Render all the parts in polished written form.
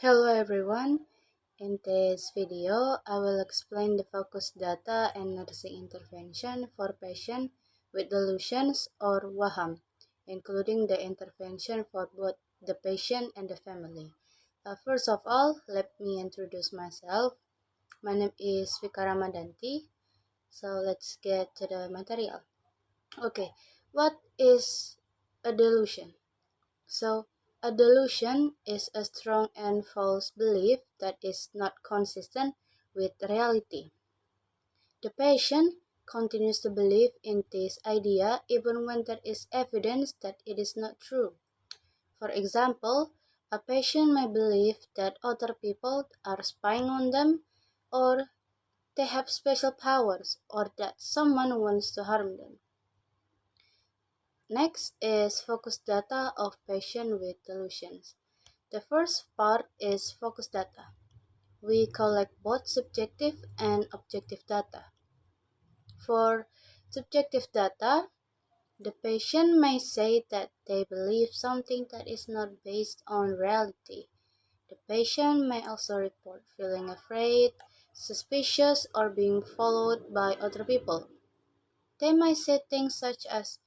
Hello everyone. In this video, I will explain the focus data and nursing intervention for patients with delusions or Waham, including the intervention for both the patient and the family. First of all, let me introduce myself. My name is Vika Rahmadanti. So let's get to the material. Okay, what is a delusion? So, a delusion is a strong and false belief that is not consistent with reality. The patient continues to believe in this idea even when there is evidence that it is not true. For example, a patient may believe that other people are spying on them, or they have special powers, or that someone wants to harm them. Next is focus data of patient with delusions. The first part is focus data. We collect both subjective and objective data. For subjective data, the patient may say that they believe something that is not based on reality. The patient may also report feeling afraid, suspicious, or being followed by other people. They might say things such as,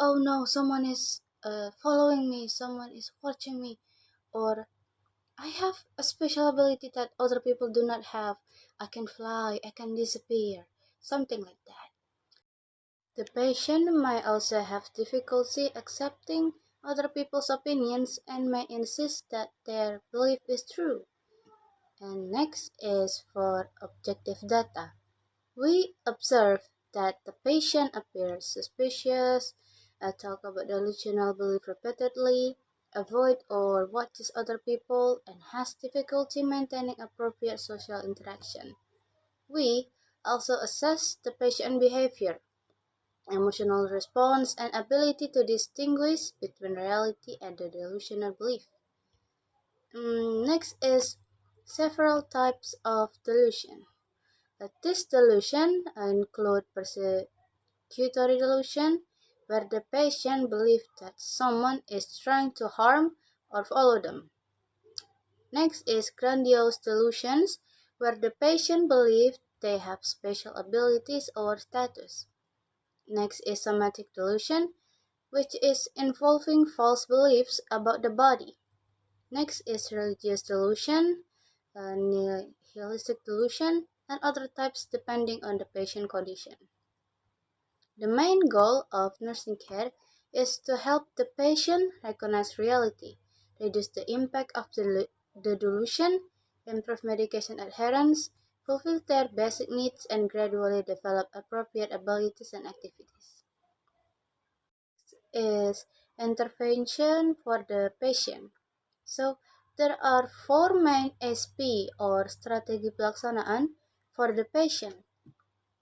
"Oh no, someone is following me, someone is watching me," or "I have a special ability that other people do not have. I can fly, I can disappear," something like that. The patient might also have difficulty accepting other people's opinions and may insist that their belief is true. And next is for objective data. We observe that the patient appears suspicious, talk about delusional belief repeatedly, avoid or watches other people, and has difficulty maintaining appropriate social interaction. We also assess the patient behavior, emotional response, and ability to distinguish between reality and the delusional belief. Next is several types of delusion. This delusion include persecutory delusion, where the patient believes that someone is trying to harm or follow them. Next is grandiose delusions, where the patient believes they have special abilities or status. Next is somatic delusion, which is involving false beliefs about the body. Next is religious delusion, nihilistic delusion, and other types depending on the patient condition. The main goal of nursing care is to help the patient recognize reality, reduce the impact of the delusion, improve medication adherence, fulfill their basic needs, and gradually develop appropriate abilities and activities. Is intervention for the patient. So, there are four main SP or strategi pelaksanaan for the patient.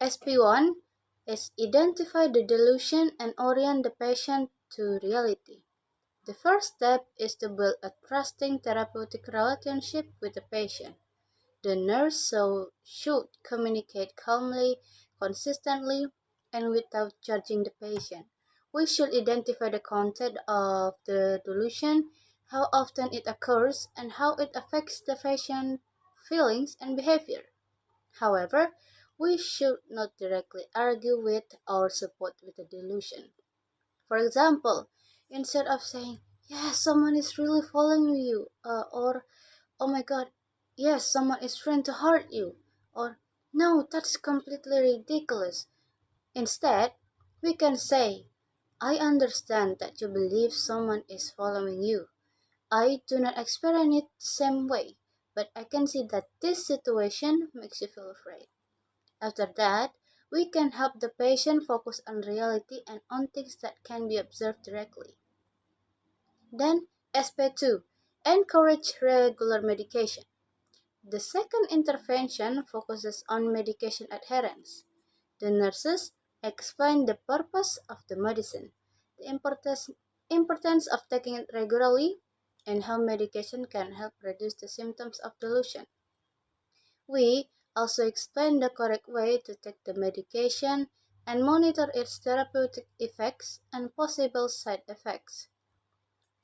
SP1 is identify the delusion and orient the patient to reality. The first step is to build a trusting therapeutic relationship with the patient. The nurse should communicate calmly, consistently, and without judging the patient. We should identify the content of the delusion, how often it occurs, and how it affects the patient's feelings and behavior. However, we should not directly argue with or support with the delusion. For example, instead of saying, "Yes, someone is really following you," or "Oh my god, yes, someone is trying to hurt you," or "No, that's completely ridiculous." Instead, we can say, "I understand that you believe someone is following you. I do not experience it the same way, but I can see that this situation makes you feel afraid." After that, we can help the patient focus on reality and on things that can be observed directly. Then, SP2, encourage regular medication. The second intervention focuses on medication adherence. The nurses explain the purpose of the medicine, the importance of taking it regularly, and how medication can help reduce the symptoms of delusion. We also explain the correct way to take the medication and monitor its therapeutic effects and possible side effects.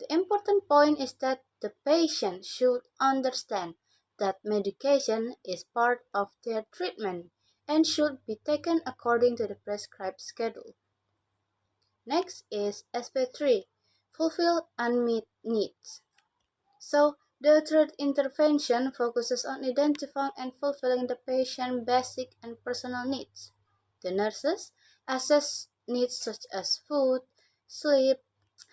The important point is that the patient should understand that medication is part of their treatment and should be taken according to the prescribed schedule. Next is aspect 3, fulfill unmet needs. So, the third intervention focuses on identifying and fulfilling the patient's basic and personal needs. The nurses assess needs such as food, sleep,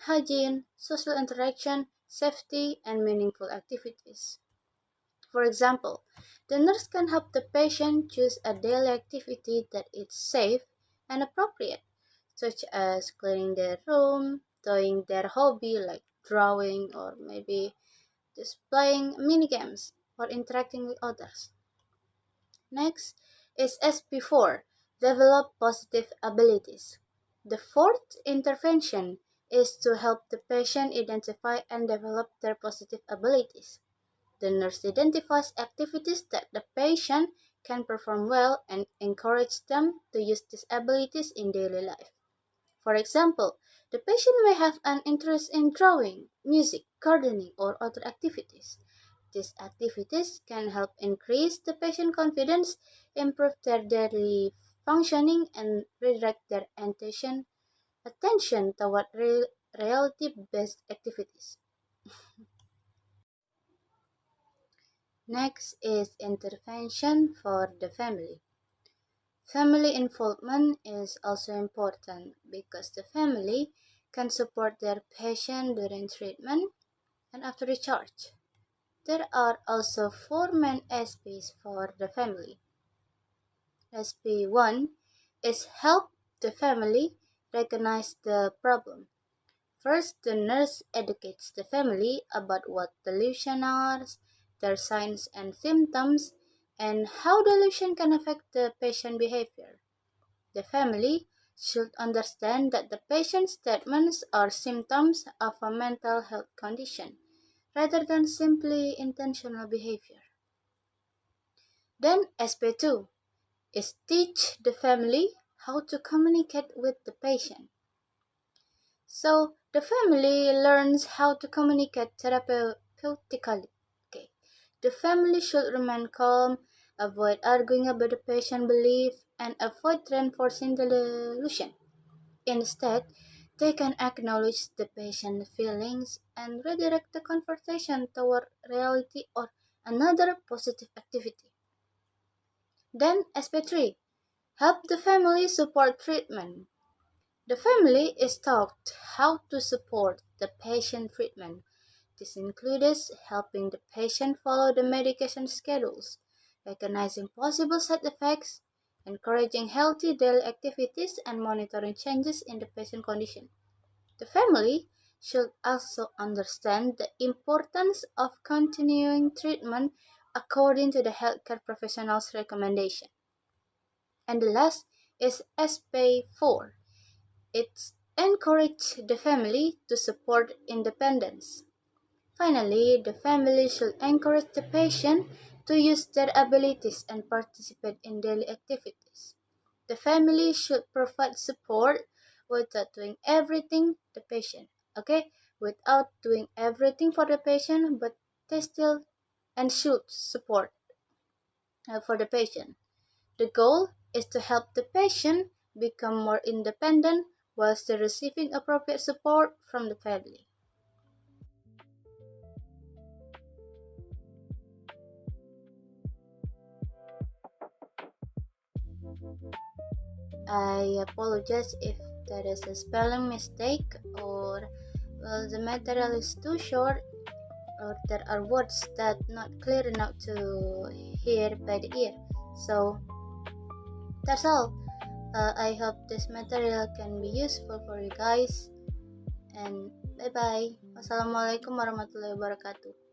hygiene, social interaction, safety, and meaningful activities. For example, the nurse can help the patient choose a daily activity that is safe and appropriate, such as cleaning their room, doing their hobby like drawing, or maybe just playing mini games or interacting with others. Next is SP4, develop positive abilities. The fourth intervention is to help the patient identify and develop their positive abilities. The nurse identifies activities that the patient can perform well and encourage them to use these abilities in daily life. For example, the patient may have an interest in drawing, music, gardening, or other activities. These activities can help increase the patient confidence, improve their daily functioning, and redirect their attention toward reality-based activities. Next is intervention for the family. Family involvement is also important because the family can support their patient during treatment and after discharge. There are also four main SPs for the family. SP1 is help the family recognize the problem. First, the nurse educates the family about what delusion are, their signs and symptoms, and how delusion can affect the patient behavior. The family should understand that the patient's statements are symptoms of a mental health condition rather than simply intentional behavior. Then SP2 is teach the family how to communicate with the patient. So the family learns how to communicate therapeutically. Okay. The family should remain calm, avoid arguing about the patient belief, and avoid reinforcing the delusion. Instead, they can acknowledge the patient's feelings and redirect the conversation toward reality or another positive activity. Then aspect 3, help the family support treatment. The family is taught how to support the patient treatment. This includes helping the patient follow the medication schedules, recognizing possible side effects, encouraging healthy daily activities, and monitoring changes in the patient condition. The family should also understand the importance of continuing treatment according to the healthcare professional's recommendation. And the last is SP4. It encourages the family to support independence. Finally, the family should encourage the patient to use their abilities and participate in daily activities. The family should provide support without doing everything the patient. Okay? Without doing everything for the patient, but they still and should support for the patient. The goal is to help the patient become more independent while still receiving appropriate support from the family. I apologize if there is a spelling mistake or well, the material is too short or there are words that not clear enough to hear by the ear. So that's all. I hope this material can be useful for you guys. And bye bye. Wassalamualaikum warahmatullahi wabarakatuh.